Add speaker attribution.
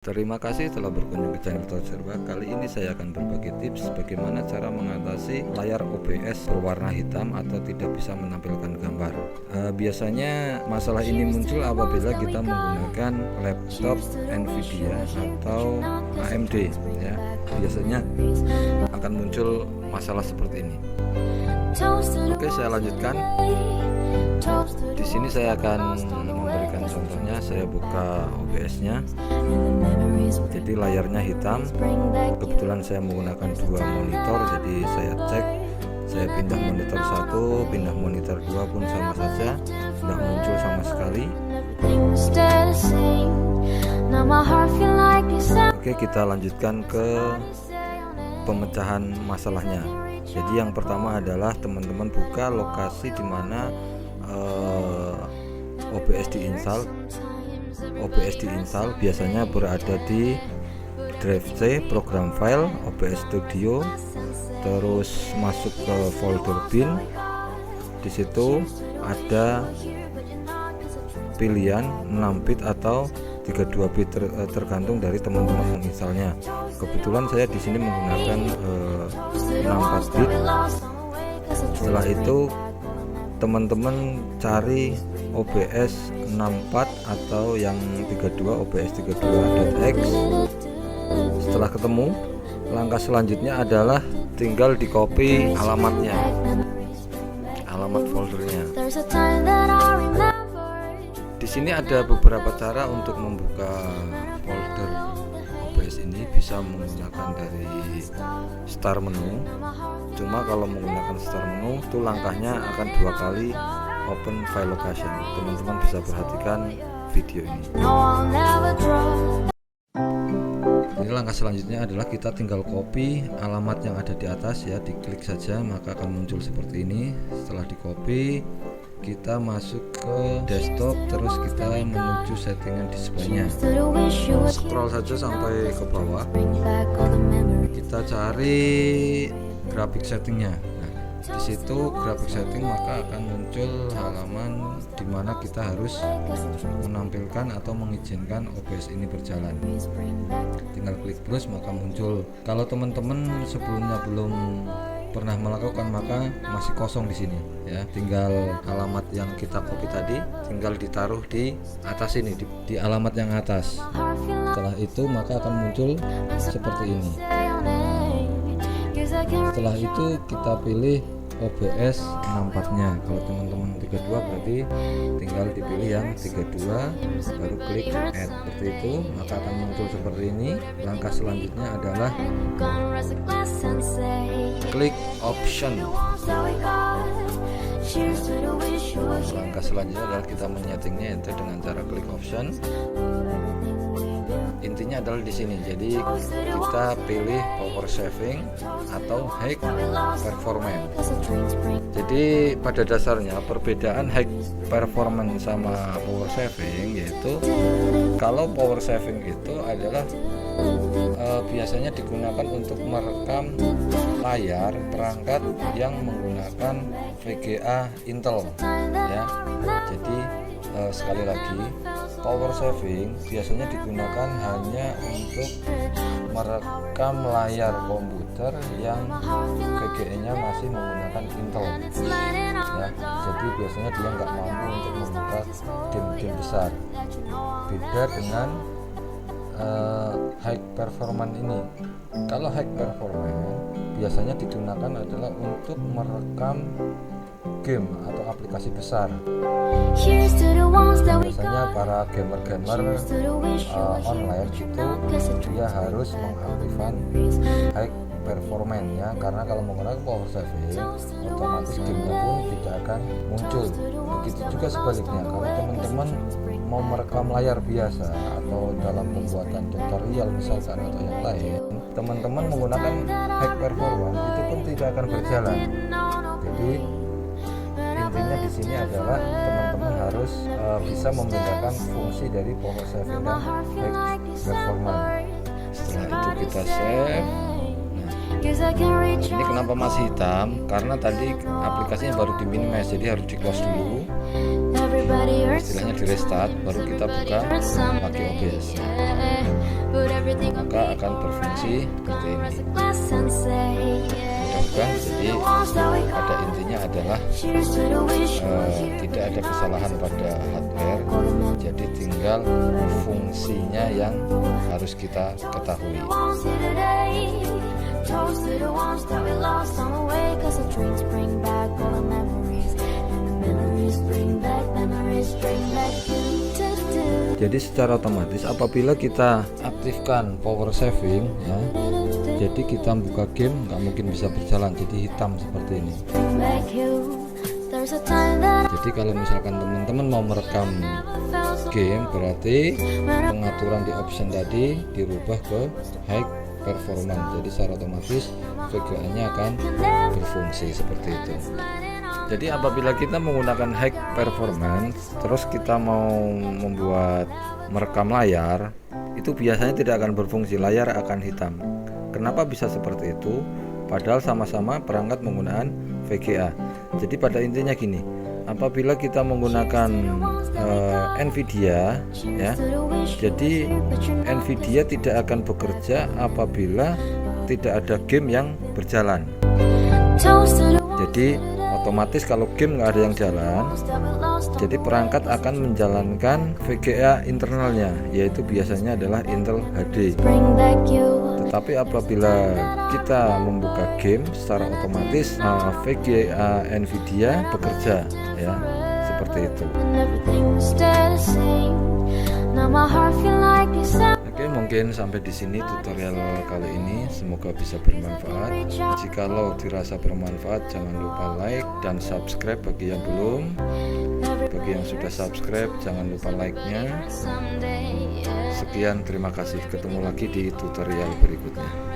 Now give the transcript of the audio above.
Speaker 1: Terima kasih telah berkunjung ke channel Serba. Kali ini saya akan berbagi tips bagaimana cara mengatasi layar OBS berwarna hitam atau tidak bisa menampilkan gambar. Biasanya masalah ini muncul apabila kita menggunakan laptop Nvidia atau AMD ya. Biasanya akan muncul masalah seperti ini. Oke, saya lanjutkan. Di sini saya akan memberikan contohnya. Saya buka OBS-nya. Jadi layarnya hitam. Kebetulan saya menggunakan dua monitor, jadi saya cek. Saya pindah monitor 1, pindah monitor 2 pun sama saja, nggak muncul sama sekali. Oke, kita lanjutkan ke pemecahan masalahnya. Jadi yang pertama adalah teman-teman buka lokasi di mana OBS diinstal. OBS diinstal biasanya berada di drive C, program file, OBS Studio, terus masuk ke folder bin. Di situ ada pilihan 6 bit atau 32 bit tergantung dari teman-teman menginstalnya. Kebetulan saya di sini menggunakan 64 bit. Setelah itu teman-teman cari OBS 64 atau yang 32, OBS 32.x. Setelah ketemu, langkah selanjutnya adalah tinggal di copy alamatnya, alamat foldernya. Di sini ada beberapa cara untuk membuka folder OBS ini. Bisa menggunakan dari start menu. Cuma kalau menggunakan start menu itu langkahnya akan 2 kali open file location. Teman-teman bisa perhatikan video ini. Ini langkah selanjutnya adalah kita tinggal copy alamat yang ada di atas ya, diklik saja maka akan muncul seperti ini. Setelah di copy, kita masuk ke desktop, terus kita menuju settingan displaynya. Scroll saja sampai ke bawah. Kita cari graphic settingnya. Nah, di situ graphic setting maka akan muncul halaman di mana kita harus menampilkan atau mengizinkan OBS ini berjalan. Tinggal klik plus maka muncul. Kalau teman-teman sebelumnya belum pernah melakukan maka masih kosong di sini ya, tinggal alamat yang kita copy tadi tinggal ditaruh di atas ini, di alamat yang atas. Setelah itu maka akan muncul seperti ini. Setelah itu kita pilih OBS 64 nya. Kalau teman-teman 32 berarti tinggal dipilih yang 32 baru klik add. Seperti itu maka akan muncul seperti ini. Langkah selanjutnya adalah klik option. Langkah selanjutnya adalah kita menyetingnya yaitu dengan cara klik option. Intinya adalah di sini. Jadi kita pilih power saving atau high performance. Jadi pada dasarnya perbedaan high performance sama power saving yaitu kalau power saving itu adalah biasanya digunakan untuk merekam layar perangkat yang menggunakan VGA Intel ya. Jadi sekali lagi, power saving biasanya digunakan hanya untuk merekam layar komputer yang VGA-nya masih menggunakan Intel ya. Jadi biasanya dia nggak mampu untuk membuka game-game besar. Beda dengan high performance ini. Kalau high performance biasanya digunakan adalah untuk merekam game atau aplikasi besar. Biasanya para gamer-gamer online itu dia harus mengaktifkan high performance ya, karena kalau menggunakan power saving otomatis gamenya pun tidak akan muncul. Begitu juga sebaliknya, kalau teman-teman mau merekam layar biasa atau dalam pembuatan tutorial misalkan atau yang lain, teman-teman menggunakan high performance itu pun tidak akan berjalan. Jadi intinya di sini adalah teman-teman harus bisa membedakan fungsi dari power saving dan high performance. Setelah itu kita save. Nah, Ini kenapa masih hitam? Karena tadi aplikasinya baru di minimize, jadi harus di close dulu, istilahnya di restart, baru kita buka pakai OBS, maka akan berfungsi seperti ini. Mudah-mudahan, jadi pada intinya adalah tidak ada kesalahan pada hardware, jadi tinggal fungsinya yang harus kita ketahui. Jadi secara otomatis apabila kita aktifkan power saving ya, jadi kita buka game nggak mungkin bisa berjalan, jadi hitam seperti ini. Jadi kalau misalkan teman-teman mau merekam game, berarti pengaturan di option tadi dirubah ke high performance, jadi secara otomatis VGA-nya akan berfungsi seperti itu. Jadi apabila kita menggunakan high performance, terus kita mau merekam layar, itu biasanya tidak akan berfungsi, layar akan hitam. Kenapa bisa seperti itu? Padahal sama-sama perangkat menggunakan VGA. Jadi pada intinya gini, apabila kita menggunakan Nvidia ya, jadi Nvidia tidak akan bekerja apabila tidak ada game yang berjalan. Jadi otomatis kalau game nggak ada yang jalan, jadi perangkat akan menjalankan VGA internalnya, yaitu biasanya adalah Intel HD. Tetapi apabila kita membuka game, secara otomatis VGA Nvidia bekerja ya, seperti itu. Oke, mungkin sampai di sini tutorial kali ini, semoga bisa bermanfaat. Jikalau dirasa bermanfaat, jangan lupa like dan subscribe bagi yang belum. Bagi yang sudah subscribe, jangan lupa like-nya. Sekian, terima kasih. Ketemu lagi di tutorial berikutnya.